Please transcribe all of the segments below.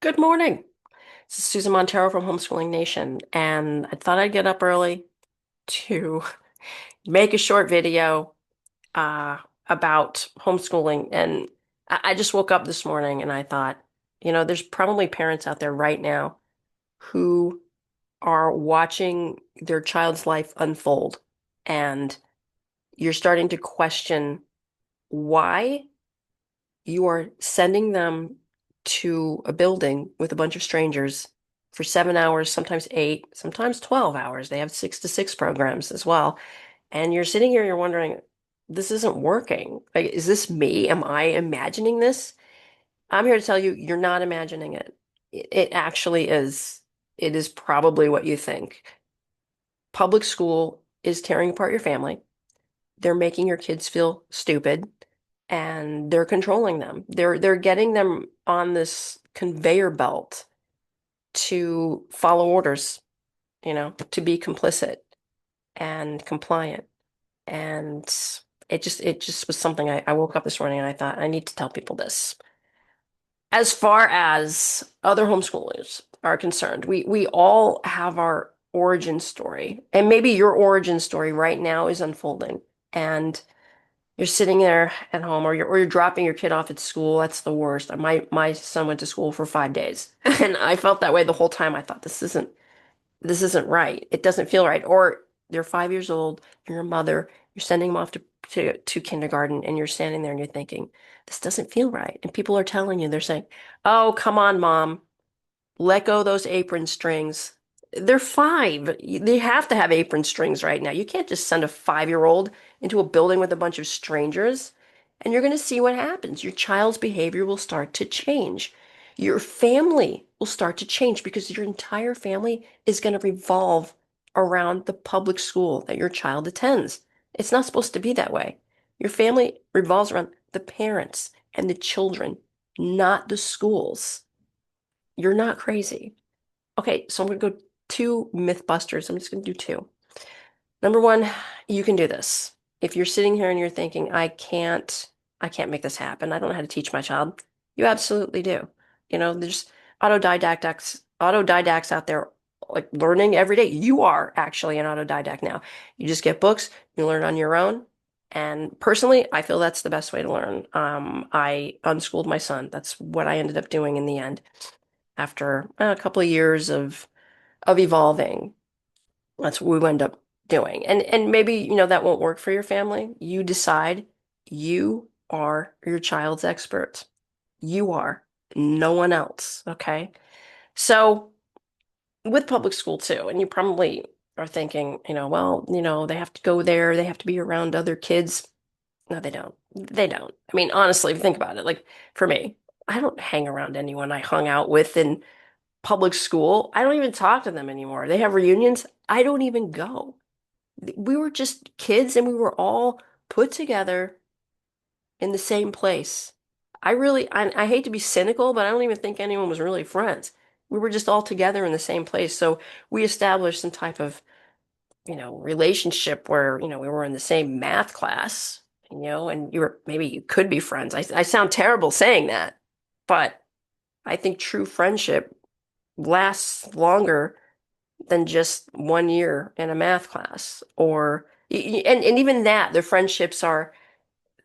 Good morning. This is Susan Montero from Homeschooling Nation, and I thought I'd get up early to make a short video uh, about homeschooling. And I just woke up this morning and I thought, there's probably parents out there right now who are watching their child's life unfold, and you're starting to question why you are sending them to a building with a bunch of strangers for 7 hours, sometimes eight, sometimes 12 hours. They have 6 to 6 programs as well. And you're sitting here, you're wondering, this isn't working. Like, is this me? Am I imagining this? I'm here to tell you, you're not imagining it. It actually is. It is probably what you think. Public school is tearing apart your family. They're making your kids feel stupid and they're controlling them. They're getting them on this conveyor belt to follow orders, to be complicit and compliant. And it just was something I woke up this morning and I thought I need to tell people this. As far as other homeschoolers are concerned, we all have our origin story. And maybe your origin story right now is unfolding. And you're sitting there at home, or you're dropping your kid off at school. That's the worst. My son went to school for 5 days, and I felt that way the whole time. I thought this isn't right. It doesn't feel right. Or they're 5 years old. You're a mother. You're sending them off to kindergarten, and you're standing there and you're thinking, this doesn't feel right. And people are telling you, they're saying, "Oh, come on, mom. Let go those apron strings." They're 5. They have to have apron strings right now. You can't just send a 5-year-old into a building with a bunch of strangers. And you're going to see what happens. Your child's behavior will start to change. Your family will start to change because your entire family is going to revolve around the public school that your child attends. It's not supposed to be that way. Your family revolves around the parents and the children, not the schools. You're not crazy. Okay, so I'm going to go 2 mythbusters. I'm just going to do 2. Number 1, you can do this. If you're sitting here and you're thinking, I can't make this happen. I don't know how to teach my child. You absolutely do. There's autodidacts out there like learning every day. You are actually an autodidact now. You just get books, you learn on your own. And personally, I feel that's the best way to learn. I unschooled my son. That's what I ended up doing in the end after a couple of years of evolving. That's what we end up doing. And maybe, that won't work for your family. You decide you are your child's expert. You are, no one else, okay? So with public school too, and you probably are thinking, well, they have to go there, they have to be around other kids. No, they don't. They don't. I mean, honestly, if you think about it, like for me, I don't hang around anyone I hung out with in public school. I don't even talk to them anymore. They have reunions. I don't even go. We were just kids and we were all put together in the same place. I hate to be cynical, but I don't even think anyone was really friends. We were just all together in the same place. So we established some type of, relationship where, we were in the same math class, and maybe you could be friends. I sound terrible saying that, but I think true friendship lasts longer than just 1 year in a math class. And even that, the friendships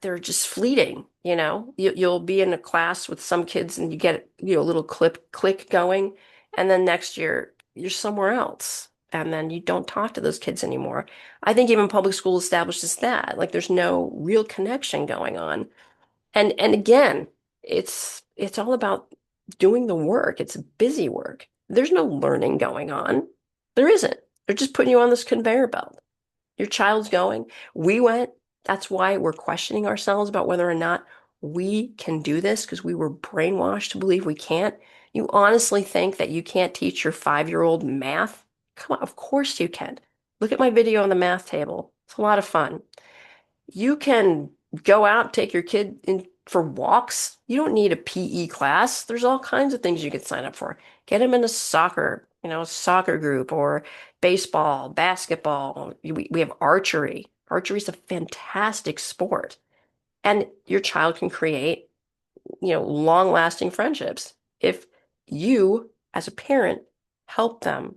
they're just fleeting, you'll be in a class with some kids and you get, a little click going, and then next year you're somewhere else. And then you don't talk to those kids anymore. I think even public school establishes that. Like there's no real connection going on. And again, it's all about doing the work. It's busy work. There's no learning going on. There isn't. They're just putting you on this conveyor belt. Your child's going. We went. That's why we're questioning ourselves about whether or not we can do this because we were brainwashed to believe we can't. You honestly think that you can't teach your 5-year-old math? Come on, of course you can. Look at my video on the math table. It's a lot of fun. You can go out, take your kid in for walks. You don't need a PE class. There's all kinds of things you could sign up for. Get them in a soccer group or baseball, basketball. We have archery. Archery is a fantastic sport. And your child can create, long-lasting friendships. If you, as a parent, help them,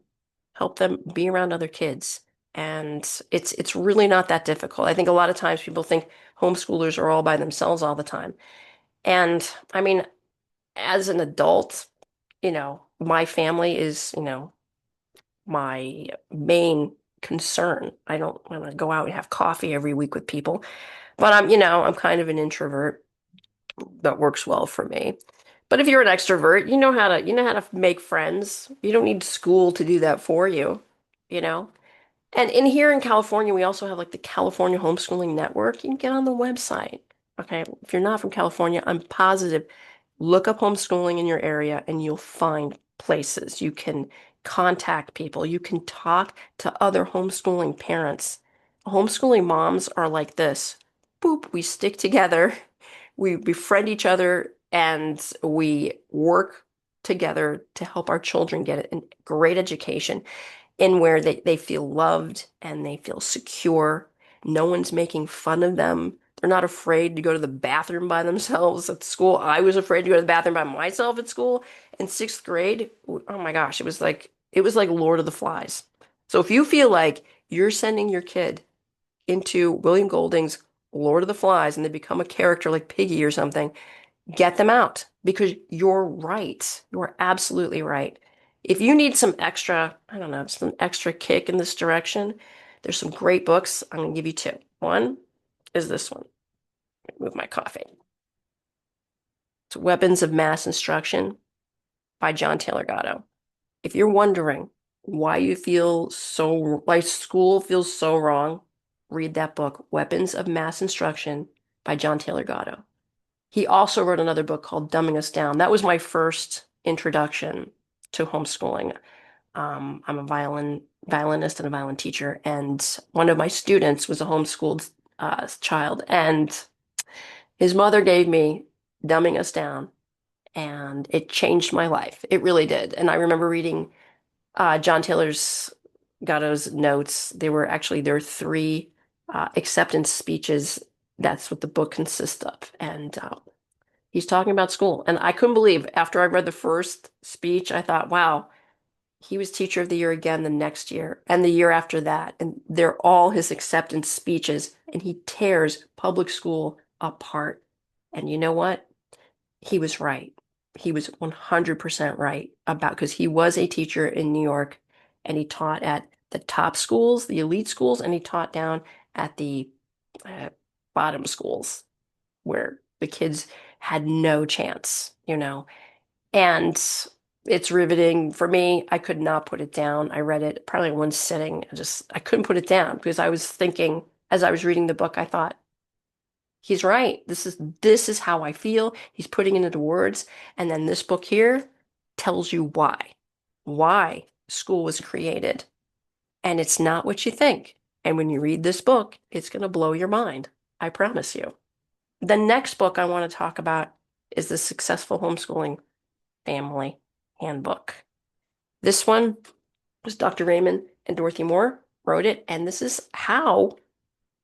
help them be around other kids. And it's really not that difficult. I think a lot of times people think homeschoolers are all by themselves all the time. And I mean, as an adult, my family is, my main concern. I don't want to go out and have coffee every week with people, but I'm kind of an introvert that works well for me. But if you're an extrovert, you know how to make friends. You don't need school to do that for you, you know? And in here in California, we also have like the California Homeschooling Network. You can get on the website. Okay. If you're not from California, I'm positive. Look up homeschooling in your area and you'll find places. You can contact people. You can talk to other homeschooling parents. Homeschooling moms are like this. Boop, we stick together, we befriend each other, and we work together to help our children get a great education in where they feel loved and they feel secure. No one's making fun of them. They're not afraid to go to the bathroom by themselves at school. I was afraid to go to the bathroom by myself at school in sixth grade. Oh my gosh, it was like Lord of the Flies. So if you feel like you're sending your kid into William Golding's Lord of the Flies and they become a character like Piggy or something, get them out because you're right. You're absolutely right. If you need some extra, I don't know, some extra kick in this direction, there's some great books. I'm going to give you two. One is this one. Move my coffee. It's Weapons of Mass Instruction by John Taylor Gatto. If you're wondering why you feel so like school feels so wrong, read that book, Weapons of Mass Instruction by John Taylor Gatto. He also wrote another book called Dumbing Us Down. That was my first introduction to homeschooling. I'm a violinist and a violin teacher, and one of my students was a homeschooled child, and his mother gave me Dumbing Us Down, and it changed my life. It really did. And I remember reading John Taylor's Gatto's notes. There were three acceptance speeches. That's what the book consists of, and he's talking about school. And I couldn't believe after I read the first speech, I thought, wow, he was teacher of the year again the next year and the year after that. And they're all his acceptance speeches. And he tears public school apart. And you know what? He was right. He was 100% right about because he was a teacher in New York and he taught at the top schools, the elite schools, and he taught down at the uh, bottom schools where the kids had no chance. And it's riveting for me. I could not put it down. I read it probably in one sitting. I couldn't put it down because I was thinking, as I was reading the book, I thought, he's right. This is how I feel. He's putting it into words. And then this book here tells you why school was created. And it's not what you think. And when you read this book, it's going to blow your mind. I promise you. The next book I want to talk about is The Successful Homeschooling Family Handbook. This one was Dr. Raymond and Dorothy Moore wrote it, and this is how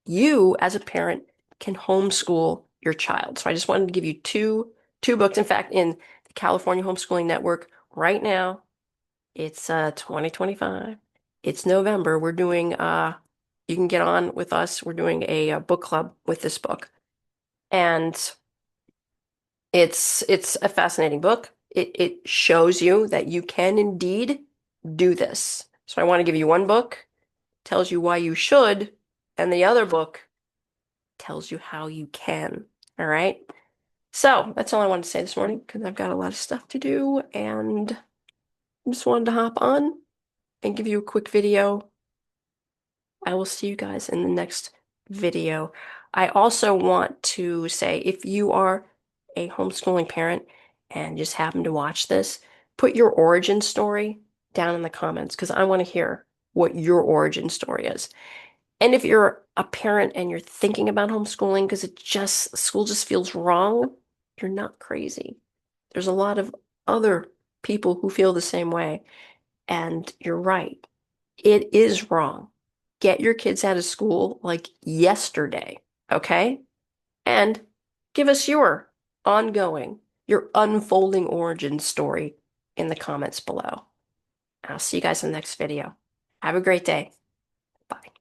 you, as a parent, can homeschool your child. So I just wanted to give you two books. In fact, in the California Homeschooling Network right now, it's 2025. It's November. We're doing you can get on with us. We're doing a book club with this book. And it's a fascinating book. It shows you that you can indeed do this. So I want to give you one book, tells you why you should, and the other book tells you how you can. All right. So that's all I wanted to say this morning because I've got a lot of stuff to do and I just wanted to hop on and give you a quick video. I will see you guys in the next video. I also want to say if you are a homeschooling parent and just happen to watch this, put your origin story down in the comments because I want to hear what your origin story is. And if you're a parent and you're thinking about homeschooling because school just feels wrong, you're not crazy. There's a lot of other people who feel the same way. And you're right. It is wrong. Get your kids out of school like yesterday, okay? And give us your ongoing, your unfolding origin story in the comments below. I'll see you guys in the next video. Have a great day. Bye.